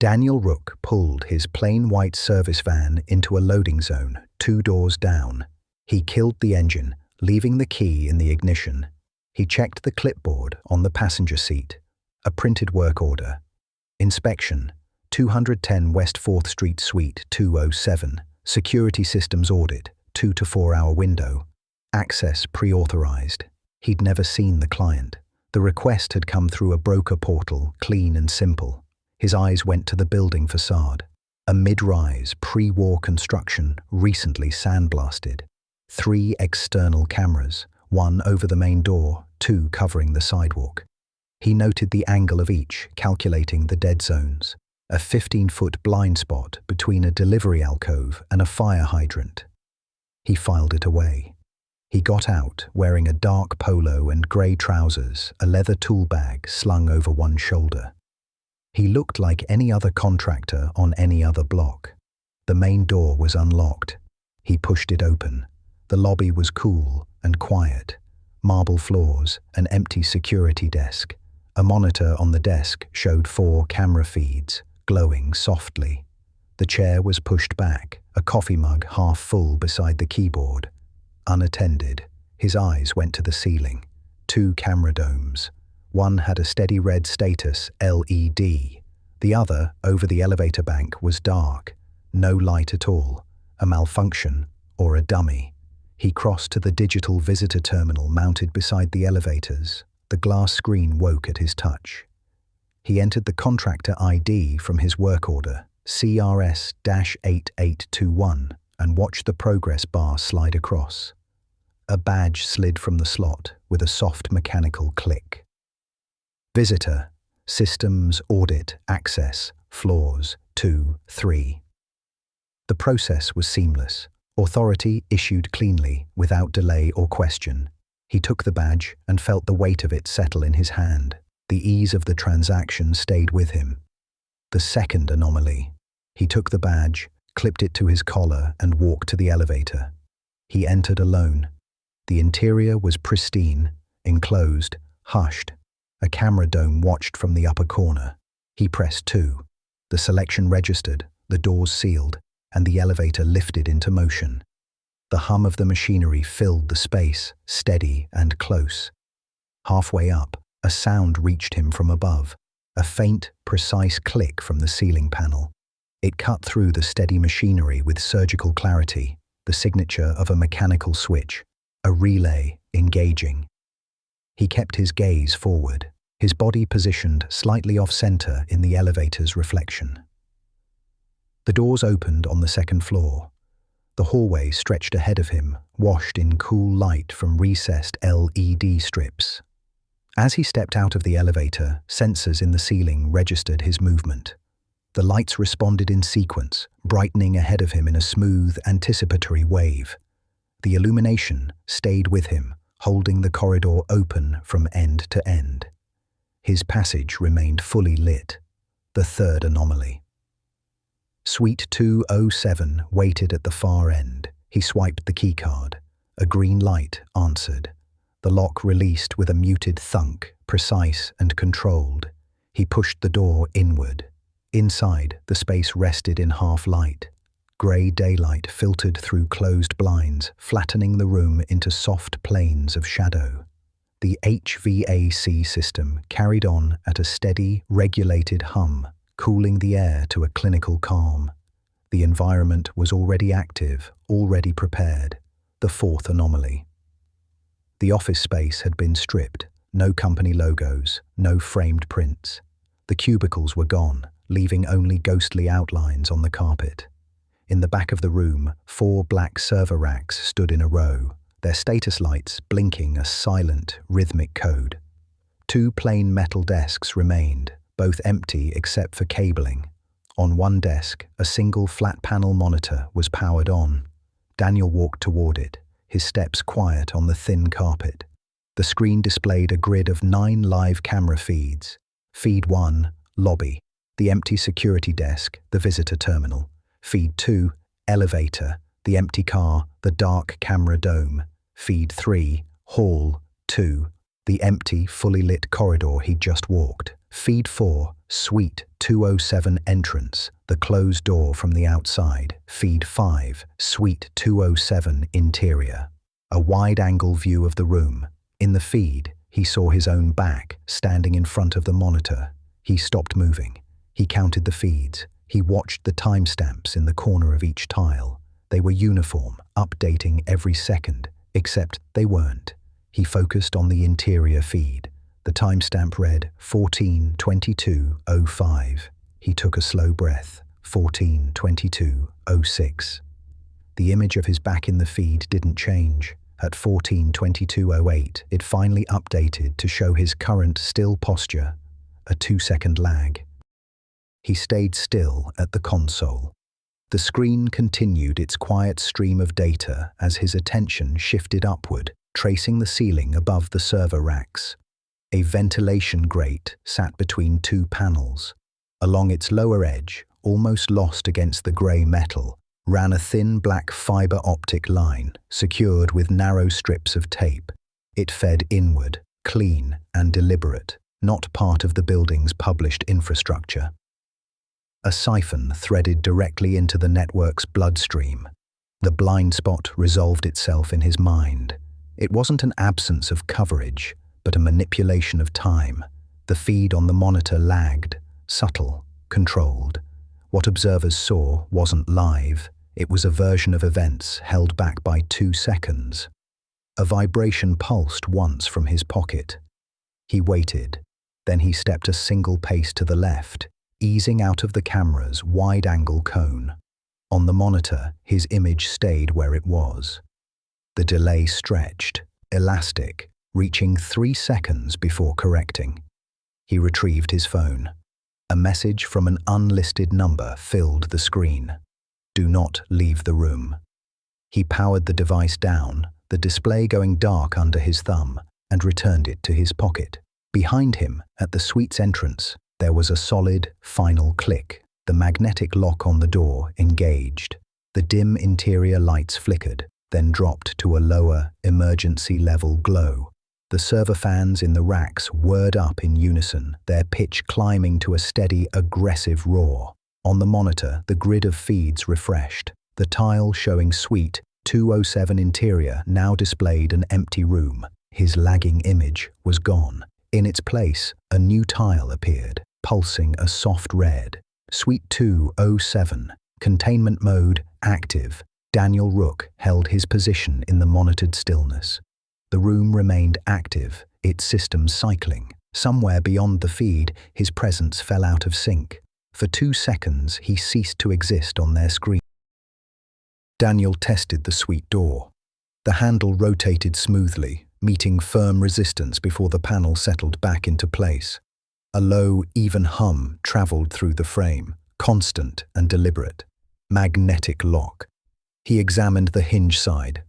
Daniel Rook pulled his plain white service van into a loading zone 2 doors down. He killed the engine, leaving the key in the ignition. He checked the clipboard on the passenger seat. A printed work order. Inspection, 210 West 4th Street Suite 207. Security systems audit, 2 to 4 hour window. Access pre-authorized. He'd never seen the client. The request had come through a broker portal, clean and simple. His eyes went to the building facade. A mid-rise, pre-war construction, recently sandblasted. 3 external cameras, 1 over the main door, 2 covering the sidewalk. He noted the angle of each, calculating the dead zones. A 15-foot blind spot between a delivery alcove and a fire hydrant. He filed it away. He got out, wearing a dark polo and grey trousers, a leather tool bag slung over one shoulder. He looked like any other contractor on any other block. The main door was unlocked. He pushed it open. The lobby was cool and quiet. Marble floors, an empty security desk. A monitor on the desk showed 4 camera feeds, glowing softly. The chair was pushed back, a coffee mug half full beside the keyboard. Unattended, his eyes went to the ceiling. 2 camera domes. One had a steady red status LED. The other, over the elevator bank, was dark. No light at all. A malfunction or a dummy. He crossed to the digital visitor terminal mounted beside the elevators. The glass screen woke at his touch. He entered the contractor ID from his work order, CRS-8821, and watched the progress bar slide across. A badge slid from the slot with a soft mechanical click. Visitor, Systems, Audit, Access, Floors, 2, 3. The process was seamless. Authority issued cleanly, without delay or question. He took the badge and felt the weight of it settle in his hand. The ease of the transaction stayed with him. The second anomaly. He took the badge, clipped it to his collar, and walked to the elevator. He entered alone. The interior was pristine, enclosed, hushed. A camera dome watched from the upper corner. He pressed 2. The selection registered, the doors sealed, and the elevator lifted into motion. The hum of the machinery filled the space, steady and close. Halfway up, a sound reached him from above, a faint, precise click from the ceiling panel. It cut through the steady machinery with surgical clarity, the signature of a mechanical switch, a relay engaging. He kept his gaze forward, his body positioned slightly off-center in the elevator's reflection. The doors opened on the second floor. The hallway stretched ahead of him, washed in cool light from recessed LED strips. As he stepped out of the elevator, sensors in the ceiling registered his movement. The lights responded in sequence, brightening ahead of him in a smooth, anticipatory wave. The illumination stayed with him, holding the corridor open from end to end. His passage remained fully lit. The third anomaly. Suite 207 waited at the far end. He swiped the keycard. A green light answered. The lock released with a muted thunk, precise and controlled. He pushed the door inward. Inside, the space rested in half light. Grey daylight filtered through closed blinds, flattening the room into soft planes of shadow. The HVAC system carried on at a steady, regulated hum, cooling the air to a clinical calm. The environment was already active, already prepared. The fourth anomaly. The office space had been stripped. No company logos, no framed prints. The cubicles were gone, leaving only ghostly outlines on the carpet. In the back of the room, 4 black server racks stood in a row, their status lights blinking a silent, rhythmic code. 2 plain metal desks remained, both empty except for cabling. On one desk, a single flat-panel monitor was powered on. Daniel walked toward it, his steps quiet on the thin carpet. The screen displayed a grid of 9 live camera feeds. Feed 1, lobby. The empty security desk, the visitor terminal. Feed 2, elevator, the empty car, the dark camera dome. Feed 3, hall, 2, the empty, fully lit corridor he'd just walked. Feed 4, Suite 207 entrance, the closed door from the outside. Feed 5, Suite 207 interior. A wide-angle view of the room. In the feed, he saw his own back, standing in front of the monitor. He stopped moving. He counted the feeds. He watched the timestamps in the corner of each tile. They were uniform, updating every second, except they weren't. He focused on the interior feed. The timestamp read 14:22:05. He took a slow breath. 14:22:06. The image of his back in the feed didn't change. At 14:22:08, it finally updated to show his current still posture, a 2-second lag. He stayed still at the console. The screen continued its quiet stream of data as his attention shifted upward, tracing the ceiling above the server racks. A ventilation grate sat between two panels. Along its lower edge, almost lost against the grey metal, ran a thin black fibre optic line, secured with narrow strips of tape. It fed inward, clean and deliberate, not part of the building's published infrastructure. A siphon threaded directly into the network's bloodstream. The blind spot resolved itself in his mind. It wasn't an absence of coverage, but a manipulation of time. The feed on the monitor lagged, subtle, controlled. What observers saw wasn't live. It was a version of events held back by 2 seconds. A vibration pulsed once from his pocket. He waited. Then he stepped a single pace to the left, easing out of the camera's wide-angle cone. On the monitor, his image stayed where it was. The delay stretched, elastic, reaching 3 seconds before correcting. He retrieved his phone. A message from an unlisted number filled the screen. "Do not leave the room." He powered the device down, the display going dark under his thumb, and returned it to his pocket. Behind him, at the suite's entrance, there was a solid, final click. The magnetic lock on the door engaged. The dim interior lights flickered, then dropped to a lower, emergency-level glow. The server fans in the racks whirred up in unison, their pitch climbing to a steady, aggressive roar. On the monitor, the grid of feeds refreshed. The tile showing Suite 207 interior now displayed an empty room. His lagging image was gone. In its place, a new tile appeared, pulsing a soft red. Suite 207, containment mode active. Daniel Rook held his position in the monitored stillness. The room remained active, its systems cycling. Somewhere beyond the feed, his presence fell out of sync. For 2 seconds, he ceased to exist on their screen. Daniel tested the suite door. The handle rotated smoothly, meeting firm resistance before the panel settled back into place. A low, even hum traveled through the frame, constant and deliberate. Magnetic lock. He examined the hinge side.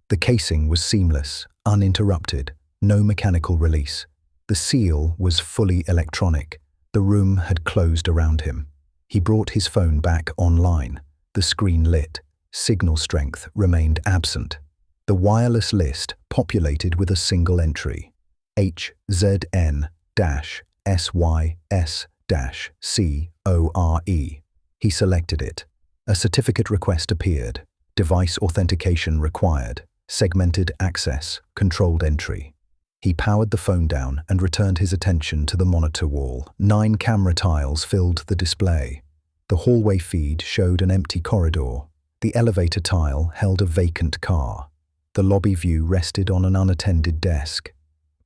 The casing was seamless, uninterrupted, no mechanical release. The seal was fully electronic. The room had closed around him. He brought his phone back online. The screen lit. Signal strength remained absent. The wireless list populated with a single entry. HZN-SYS-CORE. He selected it. A certificate request appeared. Device authentication required. Segmented access, controlled entry. He powered the phone down and returned his attention to the monitor wall. 9 camera tiles filled the display. The hallway feed showed an empty corridor. The elevator tile held a vacant car. The lobby view rested on an unattended desk.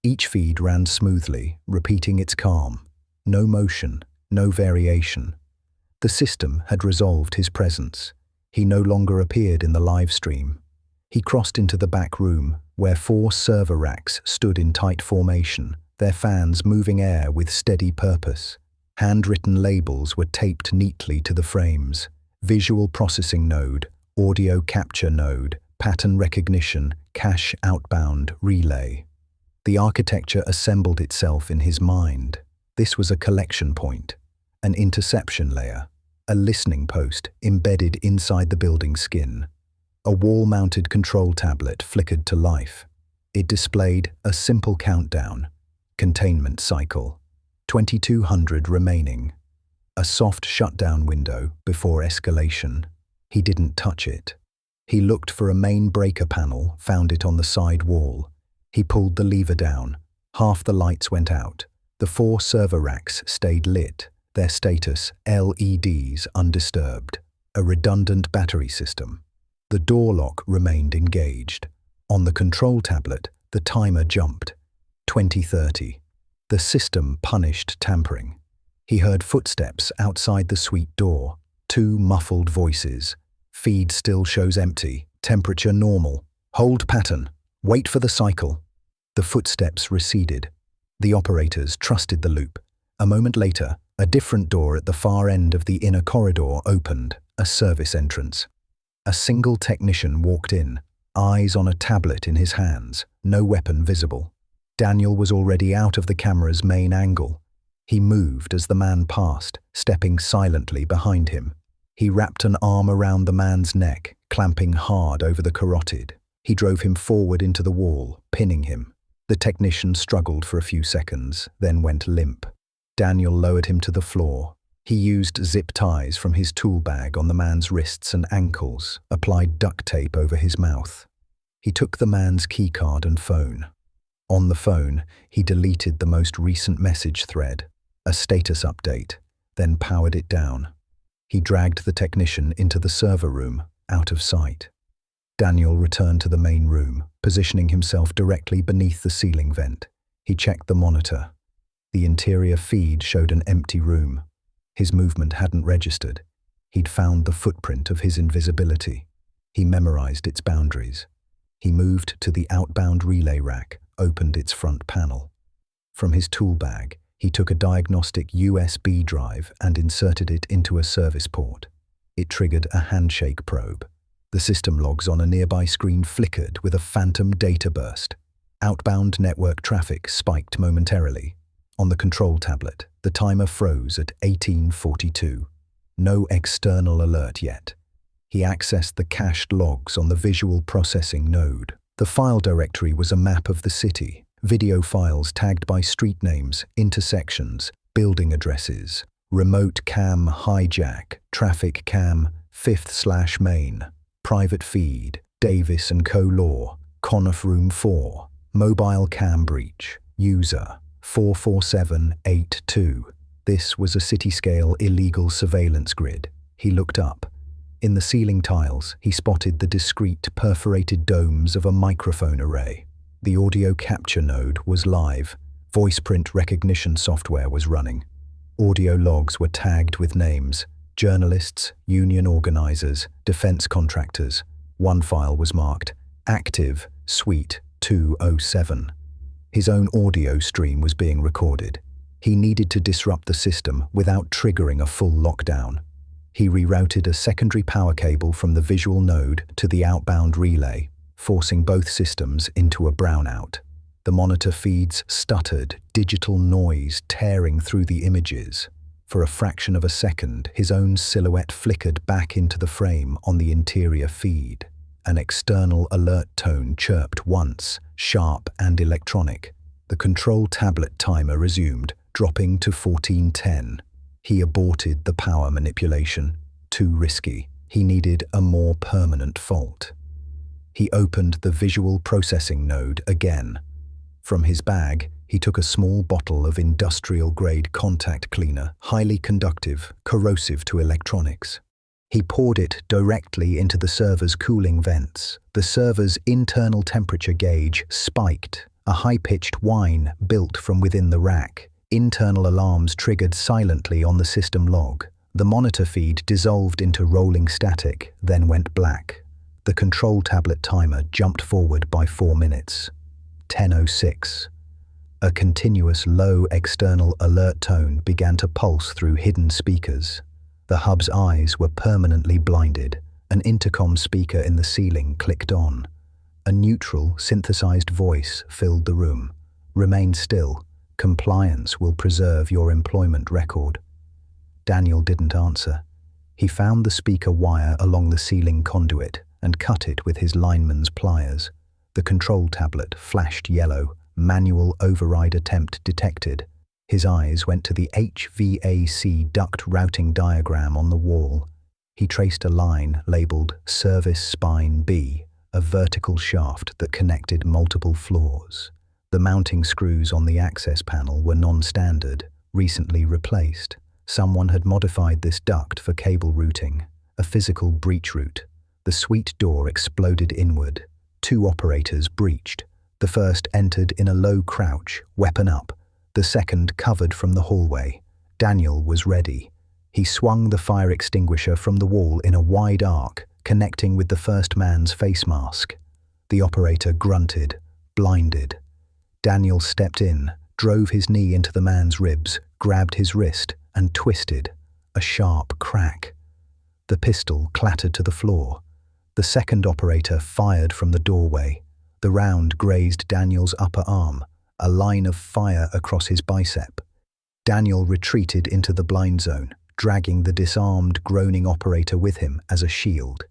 Each feed ran smoothly, repeating its calm. No motion, no variation. The system had resolved his presence. He no longer appeared in the live stream. He crossed into the back room, where 4 server racks stood in tight formation, their fans moving air with steady purpose. Handwritten labels were taped neatly to the frames. Visual processing node, audio capture node, pattern recognition, cache outbound, relay. The architecture assembled itself in his mind. This was a collection point, an interception layer, a listening post embedded inside the building's skin. A wall-mounted control tablet flickered to life. It displayed a simple countdown. Containment cycle. 2200 remaining. A soft shutdown window before escalation. He didn't touch it. He looked for a main breaker panel, found it on the side wall. He pulled the lever down. Half the lights went out. The 4 server racks stayed lit, their status LEDs undisturbed. A redundant battery system. The door lock remained engaged. On the control tablet, the timer jumped. 2030. The system punished tampering. He heard footsteps outside the suite door. 2 muffled voices. Feed still shows empty. Temperature normal. Hold pattern. Wait for the cycle. The footsteps receded. The operators trusted the loop. A moment later, a different door at the far end of the inner corridor opened, a service entrance. A single technician walked in, eyes on a tablet in his hands, no weapon visible. Daniel was already out of the camera's main angle. He moved as the man passed, stepping silently behind him. He wrapped an arm around the man's neck, clamping hard over the carotid. He drove him forward into the wall, pinning him. The technician struggled for a few seconds, then went limp. Daniel lowered him to the floor. He used zip ties from his tool bag on the man's wrists and ankles, applied duct tape over his mouth. He took the man's keycard and phone. On the phone, he deleted the most recent message thread, a status update, then powered it down. He dragged the technician into the server room, out of sight. Daniel returned to the main room, positioning himself directly beneath the ceiling vent. He checked the monitor. The interior feed showed an empty room. His movement hadn't registered. He'd found the footprint of his invisibility. He memorized its boundaries. He moved to the outbound relay rack, opened its front panel. From his tool bag, he took a diagnostic USB drive and inserted it into a service port. It triggered a handshake probe. The system logs on a nearby screen flickered with a phantom data burst. Outbound network traffic spiked momentarily. On the control tablet, the timer froze at 1842. No external alert yet. He accessed the cached logs on the visual processing node. The file directory was a map of the city, video files tagged by street names, intersections, building addresses, remote cam hijack, traffic cam, 5th/main, private feed, Davis & Co. law, Conniff room 4, mobile cam breach, user, 44782. This was a city-scale illegal surveillance grid. He looked up. In the ceiling tiles, he spotted the discrete perforated domes of a microphone array. The audio capture node was live. Voice print recognition software was running. Audio logs were tagged with names: journalists, union organizers, defense contractors. One file was marked Active, Suite 207. His own audio stream was being recorded. He needed to disrupt the system without triggering a full lockdown. He rerouted a secondary power cable from the visual node to the outbound relay, forcing both systems into a brownout. The monitor feeds stuttered, digital noise tearing through the images. For a fraction of a second, his own silhouette flickered back into the frame on the interior feed. An external alert tone chirped once, sharp and electronic. The control tablet timer resumed, dropping to 1410. He aborted the power manipulation. Too risky. He needed a more permanent fault. He opened the visual processing node again. From his bag, he took a small bottle of industrial-grade contact cleaner, highly conductive, corrosive to electronics. He poured it directly into the server's cooling vents. The server's internal temperature gauge spiked. A high-pitched whine built from within the rack. Internal alarms triggered silently on the system log. The monitor feed dissolved into rolling static, then went black. The control tablet timer jumped forward by 4 minutes. 10:06. A continuous low external alert tone began to pulse through hidden speakers. The hub's eyes were permanently blinded. An intercom speaker in the ceiling clicked on. A neutral, synthesized voice filled the room. Remain still. Compliance will preserve your employment record. Daniel didn't answer. He found the speaker wire along the ceiling conduit and cut it with his lineman's pliers. The control tablet flashed yellow. Manual override attempt detected. His eyes went to the HVAC duct routing diagram on the wall. He traced a line labeled Service Spine B, a vertical shaft that connected multiple floors. The mounting screws on the access panel were non-standard, recently replaced. Someone had modified this duct for cable routing, a physical breach route. The suite door exploded inward. 2 operators breached. The first entered in a low crouch, weapon up. The second covered from the hallway. Daniel was ready. He swung the fire extinguisher from the wall in a wide arc, connecting with the first man's face mask. The operator grunted, blinded. Daniel stepped in, drove his knee into the man's ribs, grabbed his wrist, and twisted. A sharp crack. The pistol clattered to the floor. The second operator fired from the doorway. The round grazed Daniel's upper arm, a line of fire across his bicep. Daniel retreated into the blind zone, dragging the disarmed, groaning operator with him as a shield.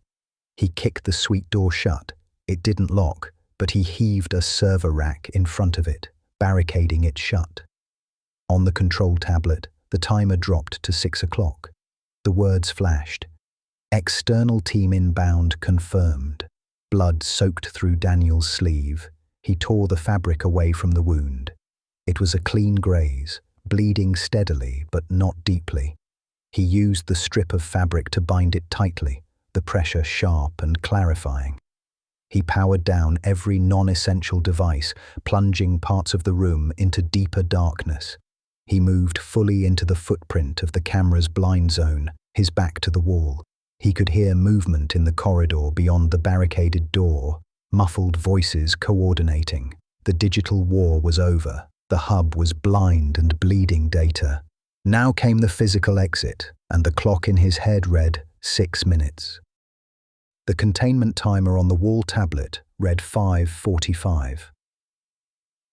He kicked the suite door shut. It didn't lock, but he heaved a server rack in front of it, barricading it shut. On the control tablet, the timer dropped to 6 o'clock. The words flashed. External team inbound confirmed. Blood soaked through Daniel's sleeve. He tore the fabric away from the wound. It was a clean graze, bleeding steadily but not deeply. He used the strip of fabric to bind it tightly, the pressure sharp and clarifying. He powered down every non-essential device, plunging parts of the room into deeper darkness. He moved fully into the footprint of the camera's blind zone, his back to the wall. He could hear movement in the corridor beyond the barricaded door, muffled voices coordinating. The digital war was over. The hub was blind and bleeding data. Now came the physical exit, and the clock in his head read 6 minutes. The containment timer on the wall tablet read 5:45.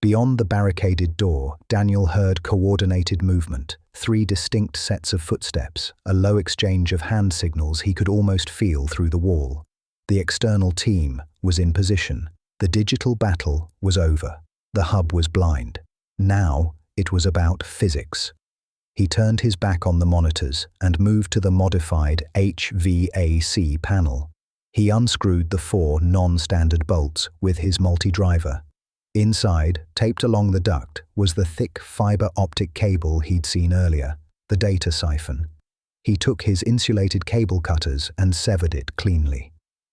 Beyond the barricaded door, Daniel heard coordinated movement, 3 distinct sets of footsteps, a low exchange of hand signals he could almost feel through the wall. The external team was in position. The digital battle was over. The hub was blind. Now it was about physics. He turned his back on the monitors and moved to the modified HVAC panel. He unscrewed the 4 non-standard bolts with his multi-driver. Inside, taped along the duct, was the thick fiber optic cable he'd seen earlier, the data siphon. He took his insulated cable cutters and severed it cleanly.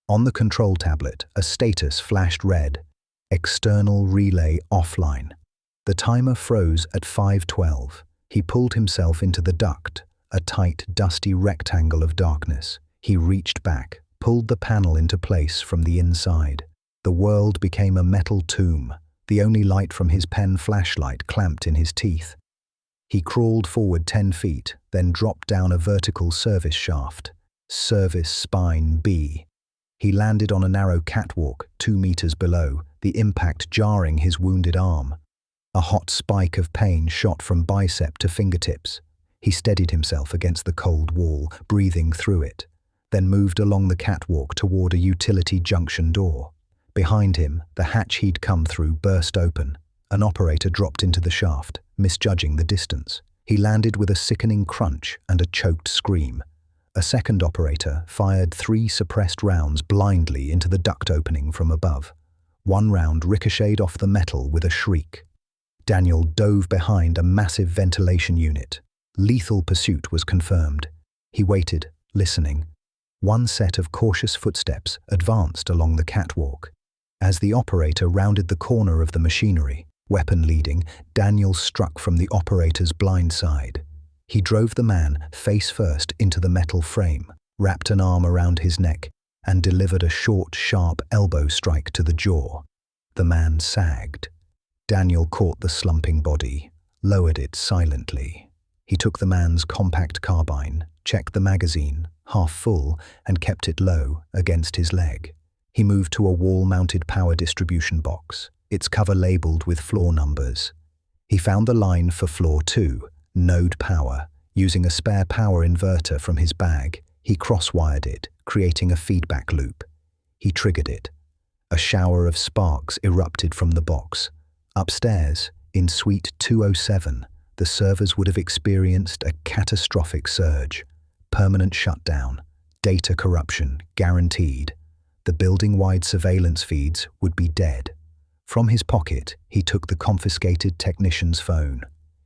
On the control tablet, a status flashed red, external relay offline. The timer froze at 5:12. He pulled himself into the duct, a tight, dusty rectangle of darkness. He reached back, pulled the panel into place from the inside. The world became a metal tomb, the only light from his pen flashlight clamped in his teeth. He crawled forward 10 feet, then dropped down a vertical service shaft. Service Spine B. He landed on a narrow catwalk 2 meters below, the impact jarring his wounded arm. A hot spike of pain shot from bicep to fingertips. He steadied himself against the cold wall, breathing through it, then moved along the catwalk toward a utility junction door. Behind him, the hatch he'd come through burst open. An operator dropped into the shaft, misjudging the distance. He landed with a sickening crunch and a choked scream. A second operator fired 3 suppressed rounds blindly into the duct opening from above. One round ricocheted off the metal with a shriek. Daniel dove behind a massive ventilation unit. Lethal pursuit was confirmed. He waited, listening. One set of cautious footsteps advanced along the catwalk. As the operator rounded the corner of the machinery, weapon leading, Daniel struck from the operator's blind side. He drove the man face first into the metal frame, wrapped an arm around his neck, and delivered a short, sharp elbow strike to the jaw. The man sagged. Daniel caught the slumping body, lowered it silently. He took the man's compact carbine, checked the magazine, half full, and kept it low against his leg. He moved to a wall-mounted power distribution box, its cover labeled with floor numbers. He found the line for floor 2, node power. Using a spare power inverter from his bag, he cross-wired it, creating a feedback loop. He triggered it. A shower of sparks erupted from the box. Upstairs, in suite 207, the servers would have experienced a catastrophic surge, permanent shutdown, data corruption guaranteed. The building-wide surveillance feeds would be dead. From his pocket, he took the confiscated technician's phone.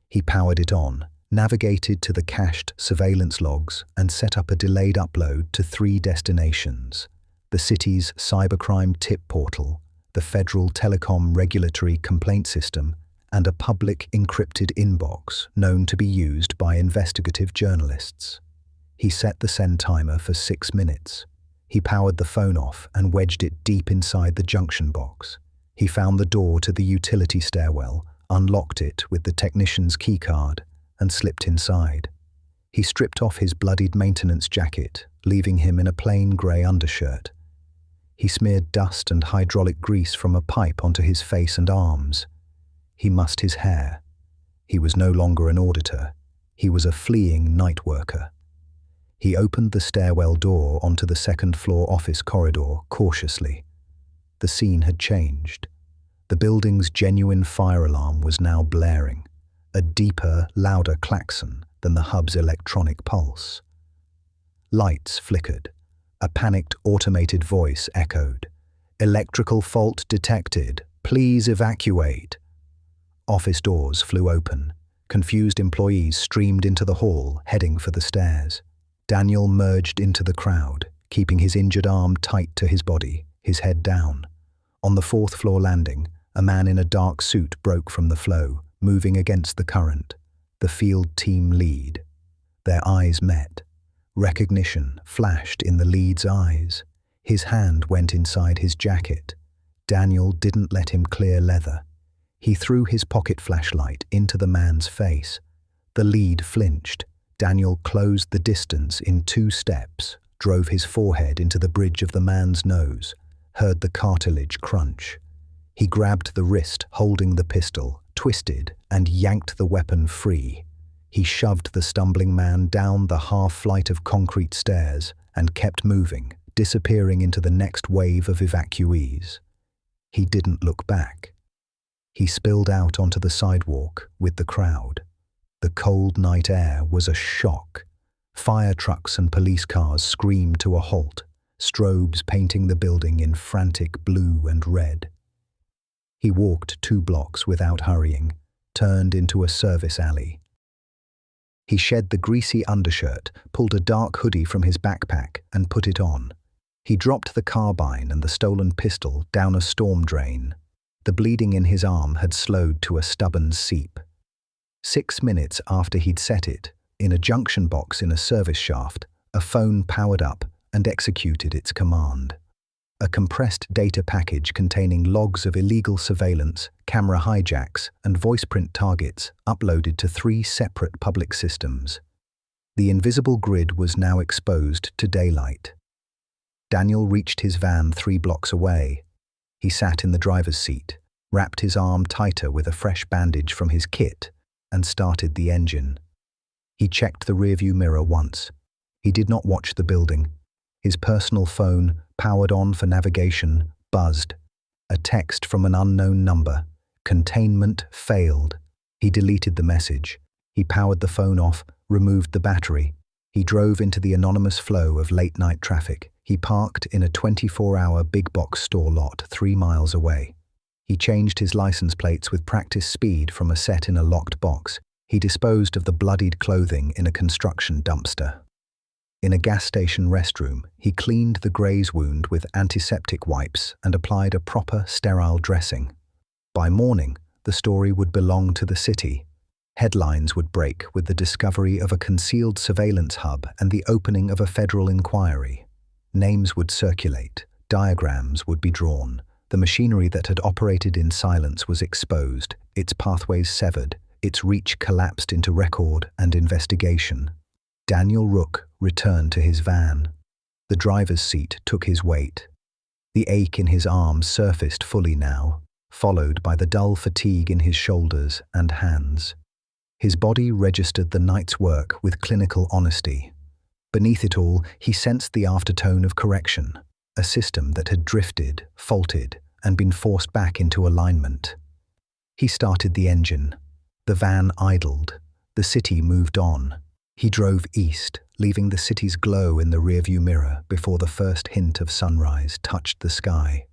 He powered it on, navigated to the cached surveillance logs, and set up a delayed upload to 3 destinations: the city's cybercrime tip portal, the Federal Telecom Regulatory Complaint System, and a public encrypted inbox known to be used by investigative journalists. He set the send timer for 6 minutes. He powered the phone off and wedged it deep inside the junction box. He found the door to the utility stairwell, unlocked it with the technician's keycard, and slipped inside. He stripped off his bloodied maintenance jacket, leaving him in a plain grey undershirt. He smeared dust and hydraulic grease from a pipe onto his face and arms. He mussed his hair. He was no longer an auditor. He was a fleeing night worker. He opened the stairwell door onto the second-floor office corridor cautiously. The scene had changed. The building's genuine fire alarm was now blaring, a deeper, louder klaxon than the hub's electronic pulse. Lights flickered. A panicked automated voice echoed. "Electrical fault detected. Please evacuate." Office doors flew open. Confused employees streamed into the hall, heading for the stairs. Daniel merged into the crowd, keeping his injured arm tight to his body, his head down. On the 4th-floor landing, a man in a dark suit broke from the flow, moving against the current. The field team lead. Their eyes met. Recognition flashed in the lead's eyes. His hand went inside his jacket. Daniel didn't let him clear leather. He threw his pocket flashlight into the man's face. The lead flinched. Daniel closed the distance in 2 steps, drove his forehead into the bridge of the man's nose, heard the cartilage crunch. He grabbed the wrist holding the pistol, twisted, and yanked the weapon free. He shoved the stumbling man down the half-flight of concrete stairs and kept moving, disappearing into the next wave of evacuees. He didn't look back. He spilled out onto the sidewalk with the crowd. The cold night air was a shock. Fire trucks and police cars screamed to a halt, strobes painting the building in frantic blue and red. He walked 2 blocks without hurrying, turned into a service alley. He shed the greasy undershirt, pulled a dark hoodie from his backpack, and put it on. He dropped the carbine and the stolen pistol down a storm drain. The bleeding in his arm had slowed to a stubborn seep. 6 minutes after he'd set it, in a junction box in a service shaft, a phone powered up and executed its command. A compressed data package containing logs of illegal surveillance, camera hijacks, and voice print targets uploaded to 3 separate public systems. The invisible grid was now exposed to daylight. Daniel reached his van 3 blocks away. He sat in the driver's seat, wrapped his arm tighter with a fresh bandage from his kit, and started the engine. He checked the rearview mirror once. He did not watch the building. His personal phone, powered on for navigation, buzzed. A text from an unknown number. Containment failed. He deleted the message. He powered the phone off, removed the battery. He drove into the anonymous flow of late-night traffic. He parked in a 24-hour big-box store lot 3 miles away. He changed his license plates with practice speed from a set in a locked box. He disposed of the bloodied clothing in a construction dumpster. In a gas station restroom, he cleaned the graze wound with antiseptic wipes and applied a proper, sterile dressing. By morning, the story would belong to the city. Headlines would break with the discovery of a concealed surveillance hub and the opening of a federal inquiry. Names would circulate, diagrams would be drawn. The machinery that had operated in silence was exposed, its pathways severed, its reach collapsed into record and investigation. Daniel Rook returned to his van. The driver's seat took his weight. The ache in his arm surfaced fully now, followed by the dull fatigue in his shoulders and hands. His body registered the night's work with clinical honesty. Beneath it all, he sensed the aftertone of correction, a system that had drifted, faulted, and been forced back into alignment. He started the engine. The van idled. The city moved on. He drove east, leaving the city's glow in the rearview mirror before the first hint of sunrise touched the sky.